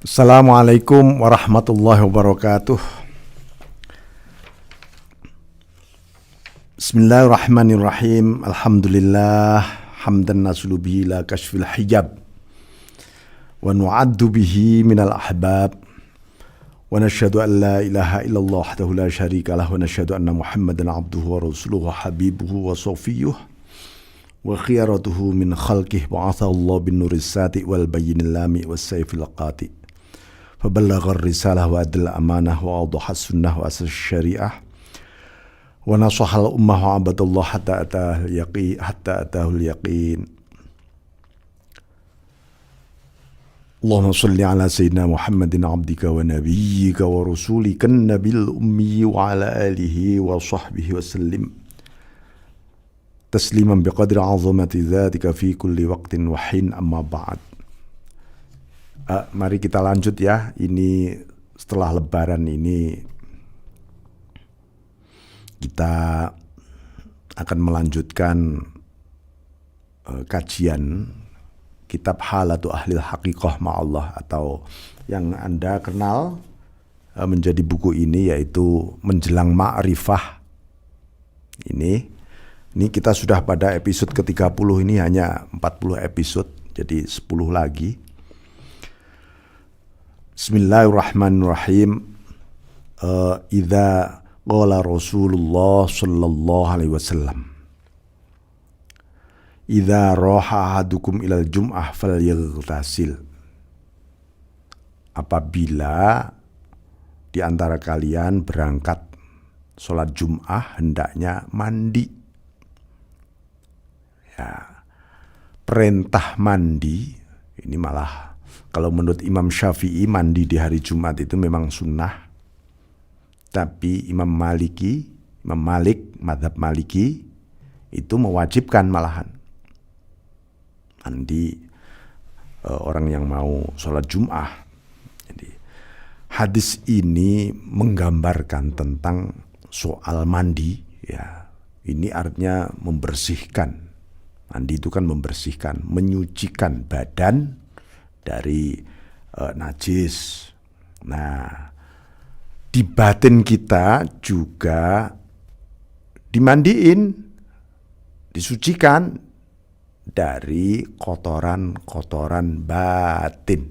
Assalamualaikum warahmatullahi wabarakatuh. Bismillahirrahmanirrahim. Alhamdulillah hamdan nasulu bihi la kashfil hijab wa nu'addu bihi minal ahbab wa nashhadu an la ilaha illallah wahdahu la syarika lah wa nashhadu anna Muhammadan abduhu wa rasuluhu wa habibuhu wa safiyuh wa khiyaratuhu min khalqih ba'athahu Allah bin nuris sati wal bayyinil lami was sayfil qati فبلغ الرسالة وأدى الأمانة وأوضح السنة وأسس الشريعة ونصح الأمة وعبد الله حتى أتاه اليقين اللهم صل على سيدنا محمد عبدك ونبيك ورسولك النبي الأمي وعلى آله وصحبه وسلم تسليما بقدر عظمة ذاتك في كل وقت وحين أما بعد. Mari kita lanjut ya. Ini setelah Lebaran ini kita akan melanjutkan kajian kitab Halatu Ahlil Haqiqah Ma'allah, atau yang Anda kenal menjadi buku ini yaitu Menjelang Ma'rifah. Ini kita sudah pada episode ke-30, ini hanya 40 episode, jadi 10 lagi. Bismillahirrahmanirrahim. Idza qala Rasulullah sallallahu alaihi wasallam, idza raha ahadukum ilal jum'ah falyaghtasil. Apabila di antara kalian berangkat sholat Jum'ah, hendaknya mandi. Ya, perintah mandi ini malah, kalau menurut Imam Syafi'i, mandi di hari Jumat itu memang sunnah. Tapi Imam Malik, mazhab Maliki, itu mewajibkan malahan mandi orang yang mau sholat Jum'ah. Jadi hadis ini menggambarkan tentang soal mandi. Ya, ini artinya membersihkan. Mandi itu kan membersihkan, menyucikan badan dari najis. Nah, di batin kita juga dimandiin, disucikan dari kotoran-kotoran batin.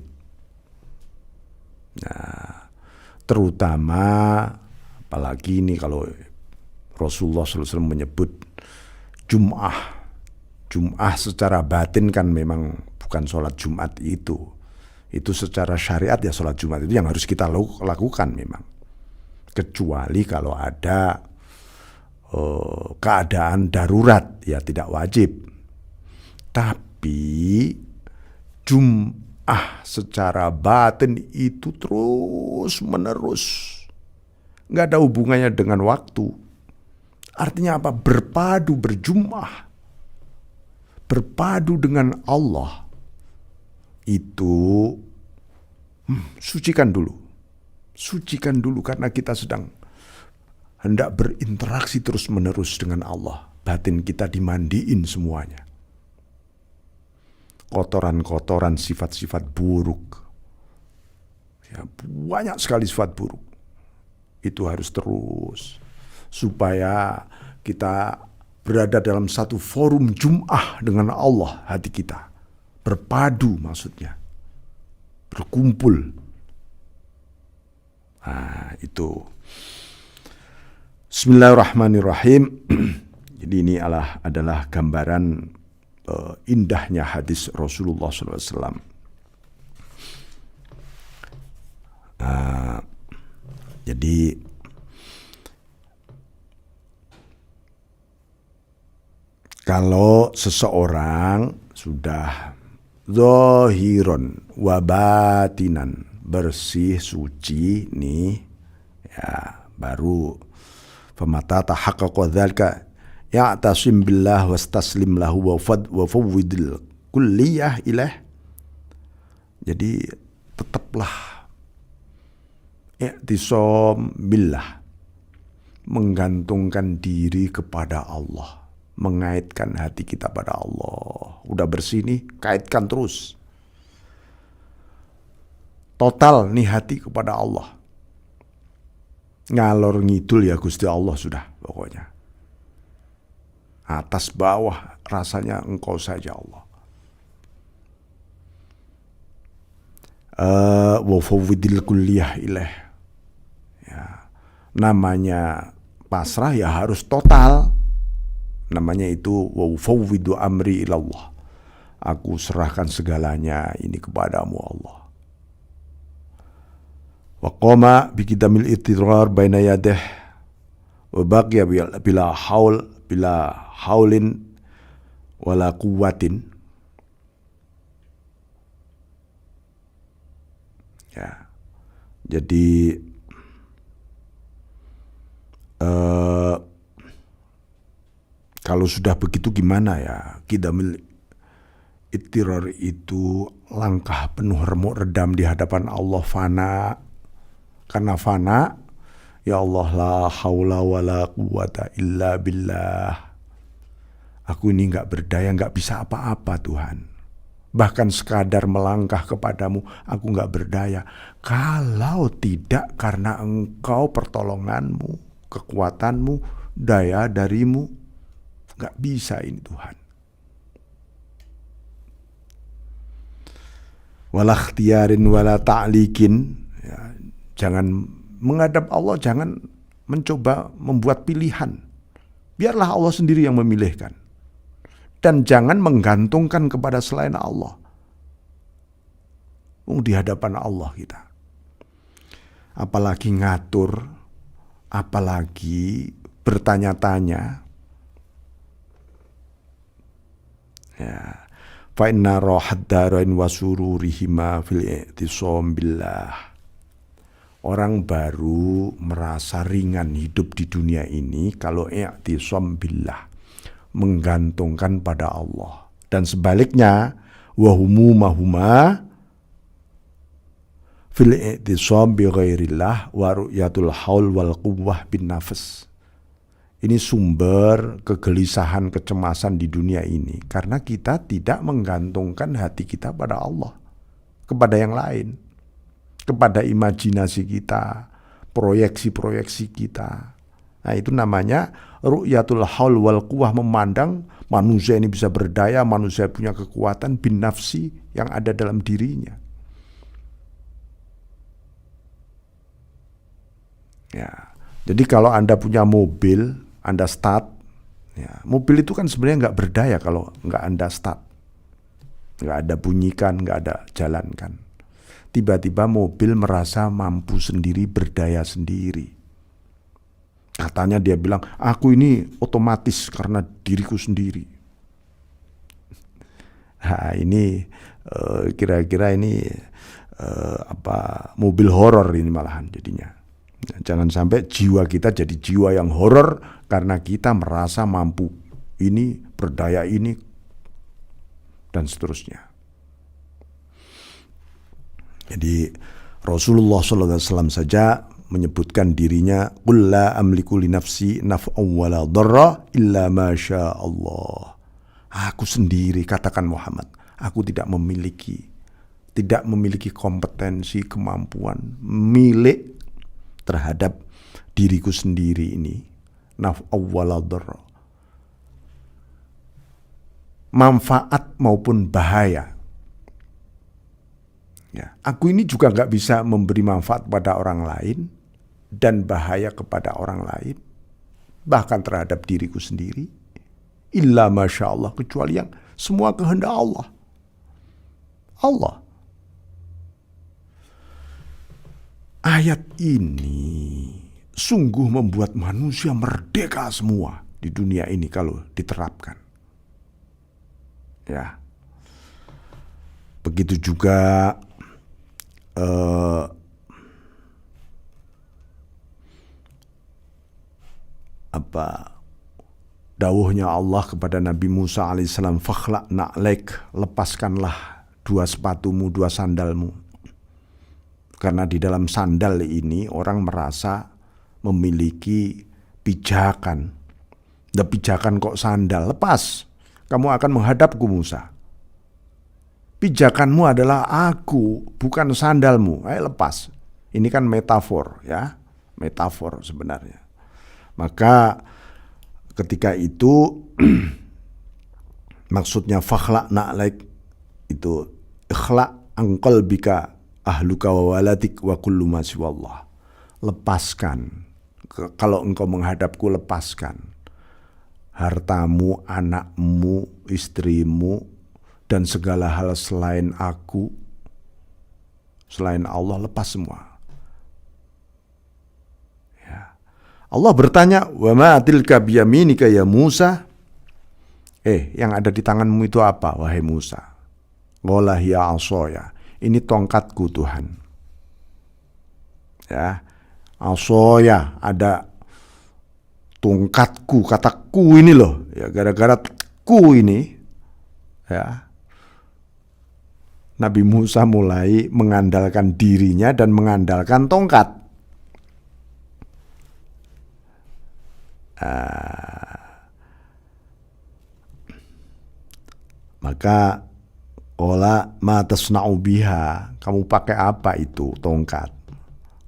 Nah, terutama apalagi ini kalau Rasulullah SAW menyebut Jum'ah secara batin kan memang bukan sholat Jumat itu secara syariat ya sholat Jumat itu yang harus kita lakukan memang, kecuali kalau ada keadaan darurat ya tidak wajib. Tapi Jum'ah secara batin itu terus menerus, nggak ada hubungannya dengan waktu. Artinya apa? Berpadu dengan Allah. Itu sucikan dulu karena kita sedang hendak berinteraksi terus menerus dengan Allah. Batin kita dimandiin semuanya, kotoran-kotoran, sifat-sifat buruk ya, banyak sekali sifat buruk. Itu harus terus, supaya kita berada dalam satu forum Jum'ah dengan Allah. Hati kita berpadu, maksudnya berkumpul. Nah, itu. Bismillahirrahmanirrahim. Jadi ini adalah gambaran indahnya hadis Rasulullah SAW. Jadi kalau seseorang sudah zahiron wa batinan, bersih, suci nih ya, baru famata tahaqqaqa dzalika ya'tasim billah wastaslim lahu wa fawwidil kulliyah ilaih. Jadi tetaplah i'tisam billah, menggantungkan diri kepada Allah, mengaitkan hati kita pada Allah. Udah bersih nih, kaitkan terus. total nih hati kepada Allah. Ngalor ngidul ya Gusti Allah sudah pokoknya. Atas bawah rasanya Engkau saja Allah. Wa fawwidil kulliyah ilaih. Ya, namanya pasrah ya harus total. Namanya itu wa fawwidu amri ilallah. Aku serahkan segalanya ini kepadamu Allah. Wa qama bi qidamil ittirar baina yadih wa baqiya bila haulin wala quwwatin. Ya. Jadi kalau sudah begitu gimana ya? Qidamil ittirar itu langkah penuh remuk redam di hadapan Allah, fana. Karena fana, ya Allah la haula wala quwata illa billah. Aku ini gak berdaya, gak bisa apa-apa Tuhan. Bahkan sekadar melangkah kepadamu, aku gak berdaya. Kalau tidak karena Engkau pertolonganmu, kekuatanmu, daya darimu, gak bisa ini Tuhan. Wala ikhtiyarin wala ta'likin. Ya, jangan menghadap Allah, jangan mencoba membuat pilihan. Biarlah Allah sendiri yang memilihkan. Dan jangan menggantungkan kepada selain Allah. Di hadapan Allah kita. Apalagi ngatur, apalagi bertanya-tanya. Ya. Fa inna rohad darain wa sururihima fil i'tisam billah. Orang baru merasa ringan hidup di dunia ini kalau i'tisam billah, menggantungkan pada Allah. Dan sebaliknya, wa humumahuma fil i'tisam bi ghairillah wa ru'yatul haul wal quwwah bin nafs. Ini sumber kegelisahan, kecemasan di dunia ini. Karena kita tidak menggantungkan hati kita pada Allah. Kepada yang lain. Kepada imajinasi kita. Proyeksi-proyeksi kita. Nah itu namanya ru'yatul haul wal quwwah, memandang manusia ini bisa berdaya, manusia punya kekuatan bin nafsi yang ada dalam dirinya. Ya. Jadi kalau Anda punya mobil, Anda start, ya, mobil itu kan sebenarnya nggak berdaya kalau nggak Anda start. Nggak ada bunyikan, nggak ada jalankan. Tiba-tiba mobil merasa mampu sendiri, berdaya sendiri. Katanya dia bilang, aku ini otomatis karena diriku sendiri. Nah, ini kira-kira ini mobil horor ini malahan jadinya. Jangan sampai jiwa kita jadi jiwa yang horor karena kita merasa mampu ini, berdaya ini, dan seterusnya. Jadi Rasulullah SAW saja menyebutkan dirinya, qul la amliku li nafsi naf'an wala dharra illa ma syaa Allah. Aku sendiri, katakan Muhammad, aku tidak memiliki kompetensi, kemampuan milik terhadap diriku sendiri ini, naf'an wala dharra, manfaat maupun bahaya. Ya, aku ini juga gak bisa memberi manfaat pada orang lain dan bahaya kepada orang lain, bahkan terhadap diriku sendiri, illa masya Allah, kecuali yang semua kehendak Allah. Ayat ini sungguh membuat manusia merdeka semua di dunia ini kalau diterapkan. Ya. Begitu juga dawuhnya Allah kepada Nabi Musa alaihissalam, fakhlaq na'laik, lepaskanlah dua sepatumu, dua sandalmu. Karena di dalam sandal ini orang merasa memiliki pijakan. Pijakan kok sandal, lepas. Kamu akan menghadapku Musa. Pijakanmu adalah aku, bukan sandalmu. Ayo lepas. Ini kan metafor ya. Metafor sebenarnya. Maka ketika itu maksudnya fakhlaq na'laik itu ikhlaq angkol bika ahluka wa waladik wa kullu ma siwallah. Lepaskan. Kalau engkau menghadapku, lepaskan. Hartamu, anakmu, istrimu, dan segala hal selain aku, selain Allah, lepas semua. Ya. Allah bertanya, wa ma tilka biyaminika ya Musa? Yang ada di tanganmu itu apa, wahai Musa? Qala hiya asaya. Ini tongkatku, Tuhan. Ya. Asaya, ada tongkatku, kataku ini loh. Ya, gara-gara ku ini, ya. Nabi Musa mulai mengandalkan dirinya dan mengandalkan tongkat. Maka qala ma tasna'u biha, kamu pakai apa itu tongkat?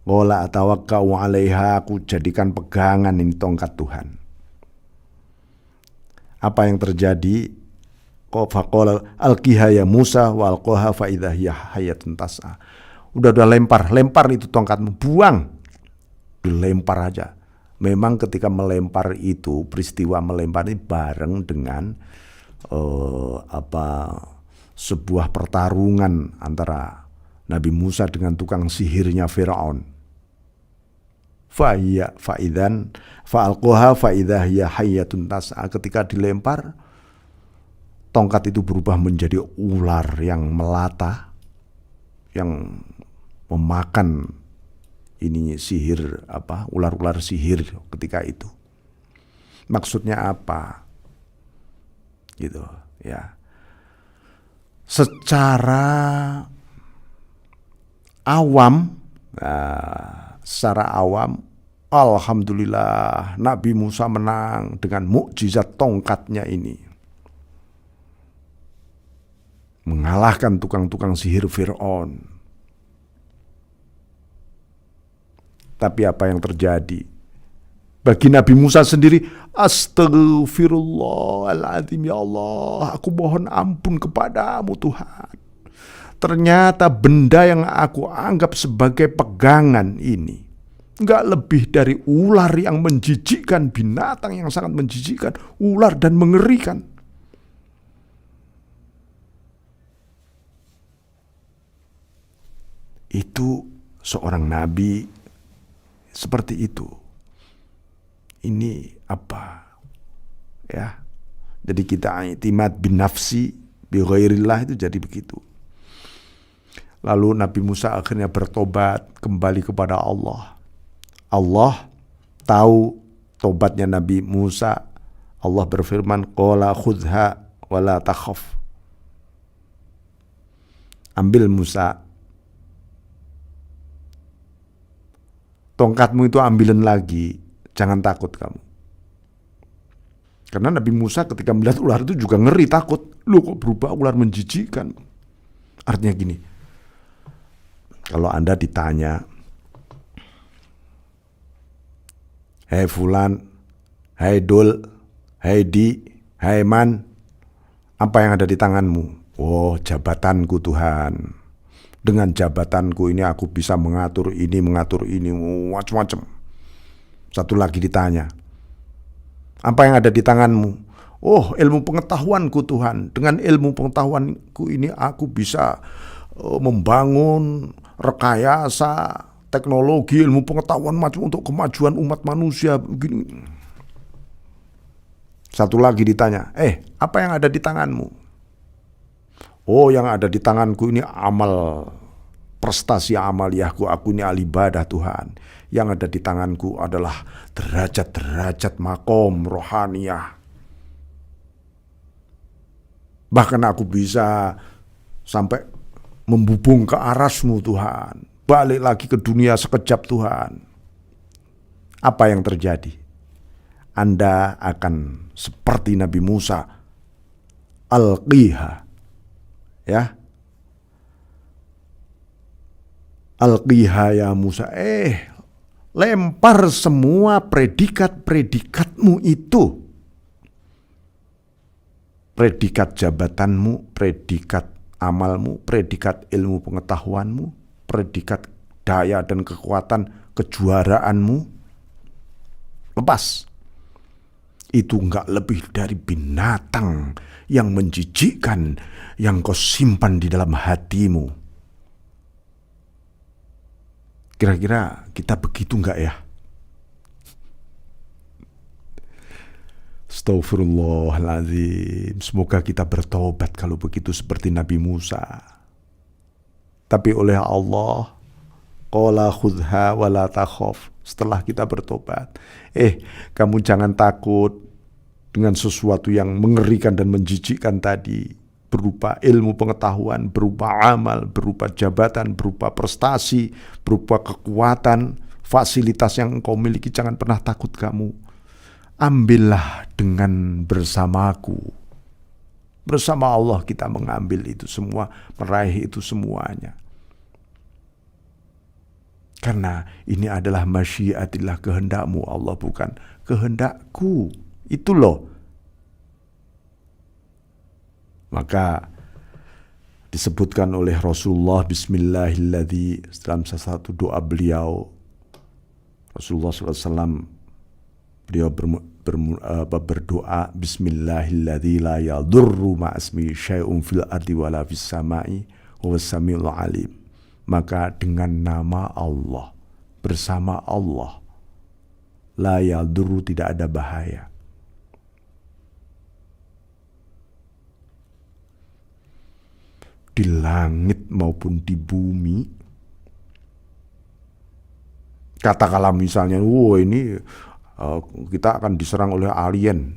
Qala atawakka'u 'alaiha, aku jadikan pegangan ini tongkat Tuhan. Apa yang terjadi? Faqala alqiha ya Musa wa alqaha fa idza hiya hayatun tas'a. Udah lempar itu tongkatmu, buang. Dilempar aja. Memang ketika melempar itu, peristiwa melempar ini bareng dengan sebuah pertarungan antara Nabi Musa dengan tukang sihirnya Firaun. Fa idzan fa alqaha fa idza hiya hayatun tas'a. Ketika dilempar, tongkat itu berubah menjadi ular yang melata, yang memakan ini sihir ular-ular sihir ketika itu. Maksudnya apa? Gitu ya. Secara awam, alhamdulillah Nabi Musa menang dengan mukjizat tongkatnya ini. Mengalahkan tukang-tukang sihir Fir'aun. Tapi apa yang terjadi? Bagi Nabi Musa sendiri, astagfirullahaladzim, ya Allah, aku mohon ampun kepadamu Tuhan. Ternyata benda yang aku anggap sebagai pegangan ini gak lebih dari ular yang menjijikkan, binatang yang sangat menjijikkan, ular dan mengerikan. Itu seorang nabi seperti itu. Ini apa? Ya. Jadi kita i'timad bin nafsi bi ghairillah itu jadi begitu. Lalu Nabi Musa akhirnya bertobat kembali kepada Allah. Allah tahu tobatnya Nabi Musa. Allah berfirman, qala khudha wa la takhaf. Ambil Musa, tongkatmu itu ambilin lagi, jangan takut kamu. Karena Nabi Musa ketika melihat ular itu juga ngeri, takut. Loh, kok berubah ular menjijikan? Artinya gini, kalau Anda ditanya, hei fulan, hei dul, hei di, hei man, apa yang ada di tanganmu? Oh, jabatanku Tuhan. Dengan jabatanku ini aku bisa mengatur ini, macam-macam. Satu lagi ditanya, apa yang ada di tanganmu? Oh, ilmu pengetahuanku Tuhan. Dengan ilmu pengetahuanku ini aku bisa membangun rekayasa, teknologi, ilmu pengetahuan macam untuk kemajuan umat manusia. Begini. Satu lagi ditanya, apa yang ada di tanganmu? Oh, yang ada di tanganku ini amal, prestasi amaliyahku, aku ini ahli ibadah Tuhan. Yang ada di tanganku adalah derajat-derajat makom rohaniyah. Bahkan aku bisa sampai membubung ke arasmu Tuhan. Balik lagi ke dunia sekejap Tuhan. Apa yang terjadi? Anda akan seperti Nabi Musa. Alqiha. Ya, Alqiha ya Musa, lempar semua predikat-predikatmu itu. Predikat jabatanmu, predikat amalmu, predikat ilmu pengetahuanmu, predikat daya dan kekuatan kejuaraanmu. Lepas. Itu enggak lebih dari binatang yang menjijikkan yang kau simpan di dalam hatimu. Kira-kira kita begitu enggak ya? Astaghfirullahaladzim. Semoga kita bertobat kalau begitu seperti Nabi Musa. Tapi oleh Allah, qala khudha wa la takhaf. Setelah kita bertobat, kamu jangan takut dengan sesuatu yang mengerikan dan menjijikkan tadi, berupa ilmu pengetahuan, berupa amal, berupa jabatan, berupa prestasi, berupa kekuatan, fasilitas yang engkau miliki. Jangan pernah takut kamu. Ambillah dengan bersamaku. Bersama Allah kita mengambil itu semua, meraih itu semuanya. Karena ini adalah masyiatillah, kehendakmu Allah, bukan kehendakku. Itu loh. Maka disebutkan oleh Rasulullah, Bismillahilladzi, dalam salah satu doa beliau, Rasulullah SAW, beliau berdoa, Bismillahilladzi la yadurru ma'asmi syai'un fil ardi wala fis sama'i huwas samiul alim. Maka dengan nama Allah, bersama Allah, la yadurru, tidak ada bahaya. Di langit maupun di bumi. Katakanlah misalnya, ini kita akan diserang oleh alien.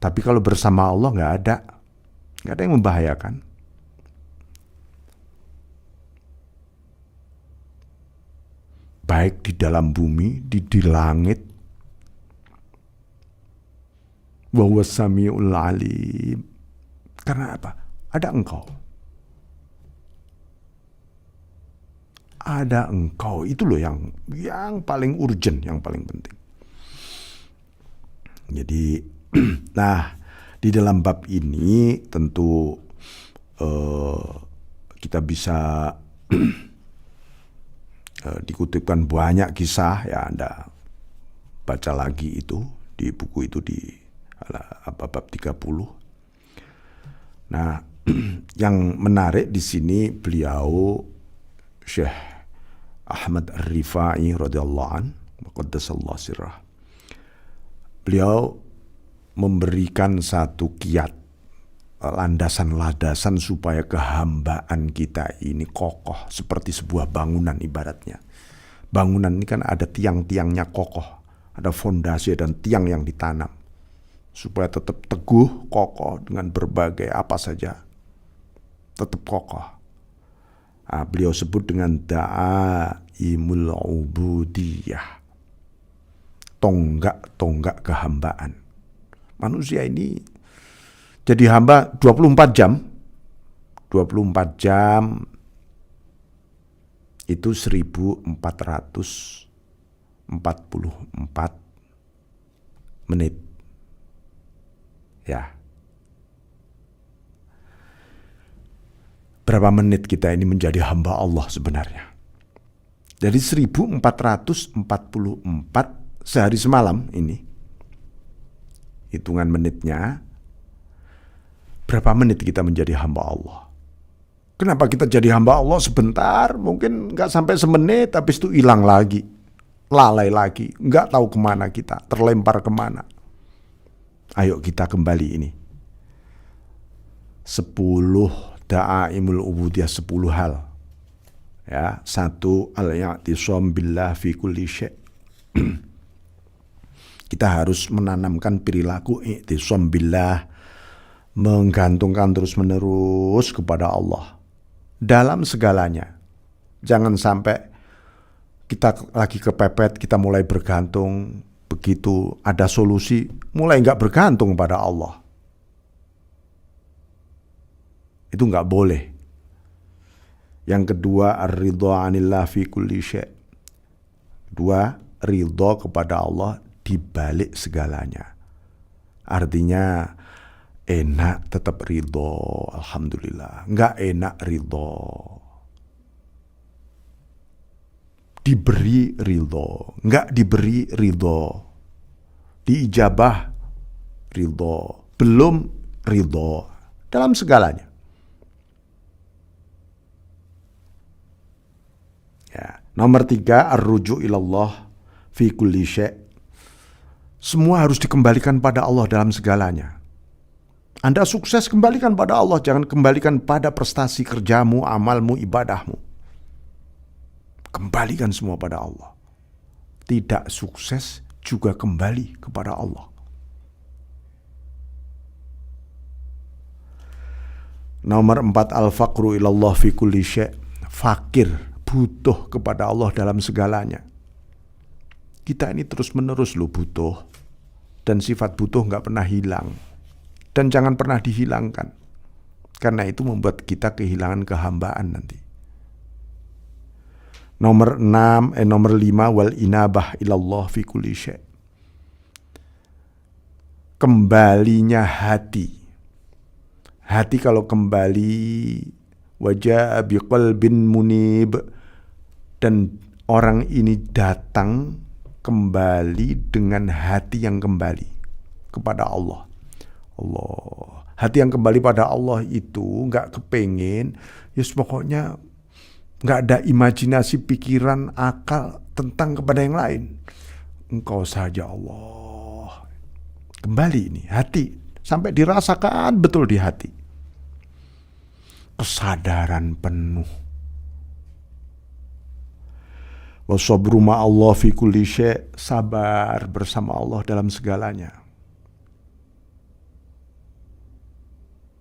Tapi kalau bersama Allah nggak ada yang membahayakan. Baik di dalam bumi, di langit. Wa huwas samiul alim. Karena apa? Ada engkau. Ada engkau, itu loh yang paling urgent, yang paling penting. Jadi, nah, di dalam bab ini tentu kita bisa dikutipkan banyak kisah, ya Anda baca lagi itu di buku itu di bab 30. Nah, yang menarik di sini beliau Syekh Ahmad Ar-Rifai radhiyallahu an, qaddasallahu sirrah. Beliau memberikan satu kiat, landasan-landasan supaya kehambaan kita ini kokoh seperti sebuah bangunan ibaratnya. Bangunan ini kan ada tiang-tiangnya kokoh, ada fondasi dan tiang yang ditanam supaya tetap teguh, kokoh dengan berbagai apa saja, tetap kokoh. Beliau sebut dengan da'aimul ubudiyah, tonggak-tonggak kehambaan. Manusia ini jadi hamba 24 jam. 24 jam itu 1444 menit. Ya. Berapa menit kita ini menjadi hamba Allah sebenarnya? Dari 1444 sehari semalam ini, hitungan menitnya, berapa menit kita menjadi hamba Allah? Kenapa kita jadi hamba Allah sebentar, mungkin gak sampai semenit, habis itu hilang lagi, lalai lagi, gak tahu kemana kita, terlempar kemana. Ayo kita kembali ini. 10 da'aimul ubudiyah, 10 hal. Ya, 1 al-i'tisam billah fi kulli syai'. Kita harus menanamkan perilaku i'tisam billah, menggantungkan terus-menerus kepada Allah dalam segalanya. Jangan sampai kita lagi kepepet, kita mulai bergantung, begitu ada solusi mulai enggak bergantung pada Allah. Itu enggak boleh. Yang kedua, ar-ridha 'anillah fi kulli syai'. Dua, ridha kepada Allah di balik segalanya. Artinya enak tetap ridha, alhamdulillah. Enggak enak ridha. Diberi ridha, enggak diberi ridha. Diijabah ridha, belum ridha dalam segalanya. Ya. Nomor 3, ar-ruju' ilallah fi kulli syai'. Semua harus dikembalikan pada Allah dalam segalanya. Anda sukses, kembalikan pada Allah, jangan kembalikan pada prestasi kerjamu, amalmu, ibadahmu. Kembalikan semua pada Allah. Tidak sukses juga kembali kepada Allah. Nomor 4, al-faqru ilallah fi kulli syai'. Fakir, butuh kepada Allah dalam segalanya. Kita ini terus-menerus butuh. Dan sifat butuh gak pernah hilang. Dan jangan pernah dihilangkan. Karena itu membuat kita kehilangan kehambaan nanti. Nomor 5, wal inabah ilallah fi kulli syai'. Kembalinya hati. Hati kalau kembali, wajah biqalbin munib, dan orang ini datang kembali dengan hati yang kembali kepada Allah. Hati yang kembali pada Allah itu nggak kepengen, pokoknya nggak ada imajinasi, pikiran, akal tentang kepada yang lain. Engkau saja Allah. Kembali ini hati sampai dirasakan betul di hati. Kesadaran penuh. Wasabru ma'allah fi kulli syai'. Sabar bersama Allah dalam segalanya.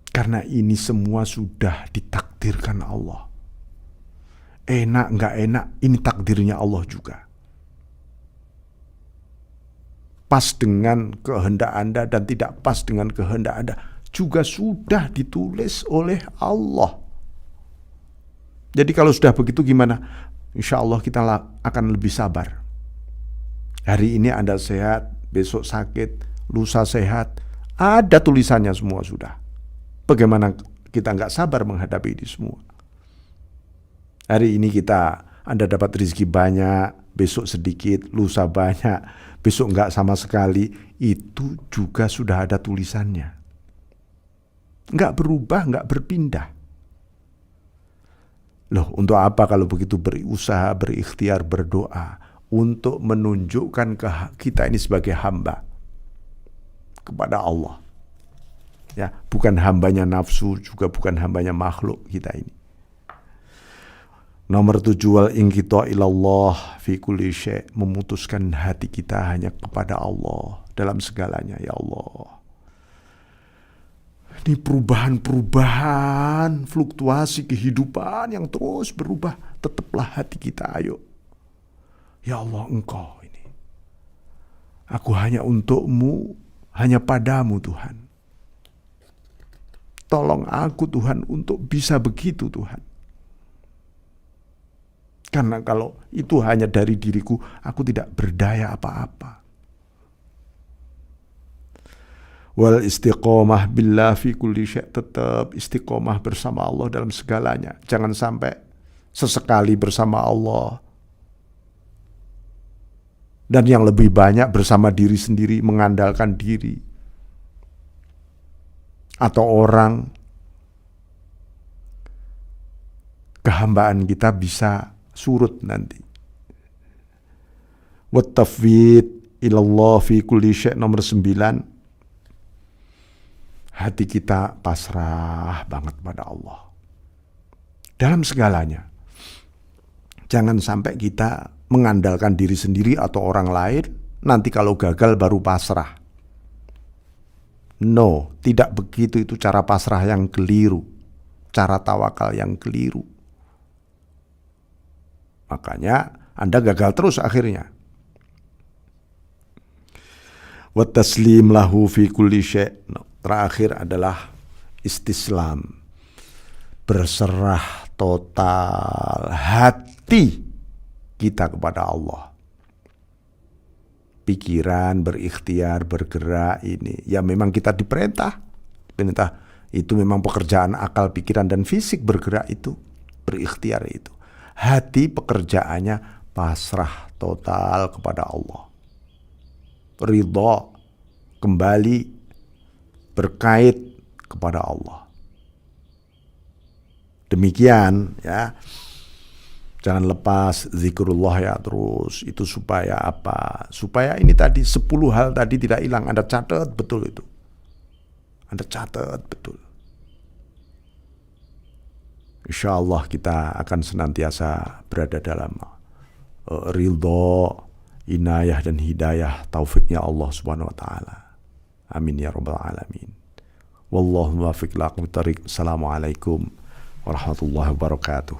Karena ini semua sudah ditakdirkan Allah. Enak gak enak, ini takdirnya Allah juga. Pas dengan kehendak Anda dan tidak pas dengan kehendak Anda juga sudah ditulis oleh Allah. Jadi kalau sudah begitu gimana? Insya Allah kita akan lebih sabar. Hari ini Anda sehat, besok sakit, lusa sehat. Ada tulisannya semua sudah. Bagaimana kita nggak sabar menghadapi ini semua? Hari ini Anda dapat rezeki banyak, besok sedikit, lusa banyak, besok nggak sama sekali. Itu juga sudah ada tulisannya. Nggak berubah, nggak berpindah. Loh, untuk apa kalau begitu berusaha, berikhtiar, berdoa untuk menunjukkan kita ini sebagai hamba kepada Allah. Ya, bukan hambanya nafsu, juga bukan hambanya makhluk kita ini. Nomor 7, wal inqita ilallah fi kulli syai'. Memutuskan hati kita hanya kepada Allah dalam segalanya. Ya Allah, ini perubahan-perubahan, fluktuasi kehidupan yang terus berubah. Tetaplah hati kita, ayo. Ya Allah, Engkau ini. Aku hanya untukmu, hanya padamu Tuhan. Tolong aku Tuhan untuk bisa begitu Tuhan. Karena kalau itu hanya dari diriku, aku tidak berdaya apa-apa. Wal istiqomah billah fi kulli syai'. Tetap istiqomah bersama Allah dalam segalanya. Jangan sampai sesekali bersama Allah dan yang lebih banyak bersama diri sendiri, mengandalkan diri atau orang. Kehambaan kita bisa surut nanti. Wat tafwid ilallah fi kulli syai'. Nomor 9, hati kita pasrah banget pada Allah dalam segalanya. Jangan sampai kita mengandalkan diri sendiri atau orang lain, nanti kalau gagal baru pasrah. No, tidak begitu. Itu cara pasrah yang keliru, cara tawakal yang keliru. Makanya Anda gagal terus akhirnya. Wa taslim lahu fi kulli syai'. Terakhir adalah istislam, berserah total hati kita kepada Allah. Pikiran, berikhtiar, bergerak ini. Ya memang kita diperintah. Perintah itu memang pekerjaan akal, pikiran, dan fisik bergerak itu. Berikhtiar itu. Hati pekerjaannya pasrah total kepada Allah. Ridha, kembali berkait kepada Allah. Demikian ya. Jangan lepas zikrullah ya terus. Itu supaya apa? Supaya ini tadi 10 hal tadi tidak hilang. Anda catat betul itu. Anda catat betul. Insya Allah kita akan senantiasa berada dalam ridho, inayah dan hidayah taufiknya Allah Subhanahu wa taala. Amin ya rabbal alamin. Wallahu muwaffiq ila aqwamit thariq. Assalamualaikum warahmatullahi wabarakatuh.